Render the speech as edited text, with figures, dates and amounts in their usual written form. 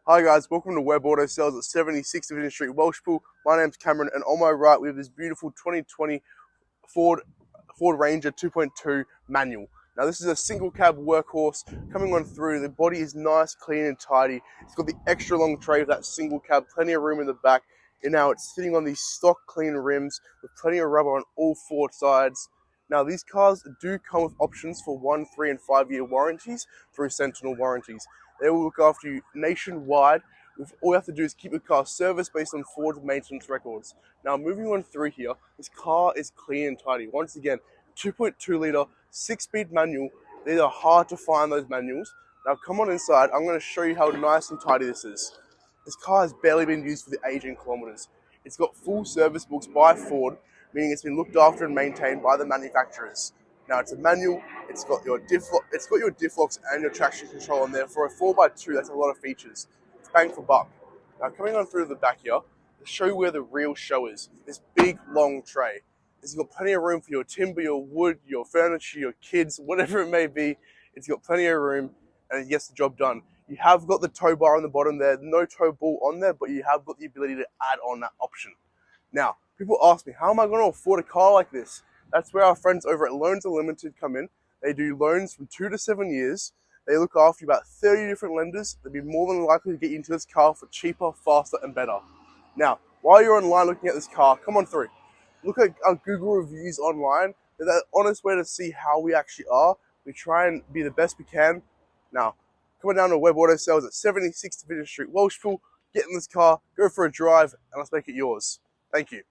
Hi guys, welcome to Web Auto Sales at 76 Division Street, Welshpool. My name's Cameron, and on my right we have this beautiful 2020 Ford Ranger 2.2 manual. Now this is a single cab workhorse coming on through. The body is nice, clean and tidy. It's got the extra long tray of that single cab, plenty of room in the back, and now it's sitting on these stock clean rims with plenty of rubber on all four sides. Now these cars do come with options for 1, 3 and 5 year warranties through Sentinel Warranties. They will look after you nationwide. All you have to do is keep your car serviced based on Ford maintenance records. Now, moving on through here, this car is clean and tidy. Once again, 2.2 litre, 6-speed manual. These are hard to find, those manuals. Now, come on inside. I'm going to show you how nice and tidy this is. This car has barely been used for the 18 kilometers. It's got full service books by Ford, meaning it's been looked after and maintained by the manufacturers. Now it's a manual. It's got your diff locks and your traction control on there. For a 4x2, that's a lot of features. It's bang for buck. Now coming on through the back here, to show you where the real show is. This big long tray. It's got plenty of room for your timber, your wood, your furniture, your kids, whatever it may be. It's got plenty of room and it gets the job done. You have got the tow bar on the bottom there, no tow ball on there, but you have got the ability to add on that option. Now, people ask me, how am I going to afford a car like this? That's where our friends over at Loans Unlimited come in. They do loans from 2 to 7 years. They look after you about 30 different lenders. They'll be more than likely to get you into this car for cheaper, faster, and better. Now, while you're online looking at this car, come on through. Look at our Google reviews online. They're the honest way to see how we actually are. We try and be the best we can. Now, come on down to Web Auto Sales at 76 Division Street, Welshpool. Get in this car, go for a drive, and let's make it yours. Thank you.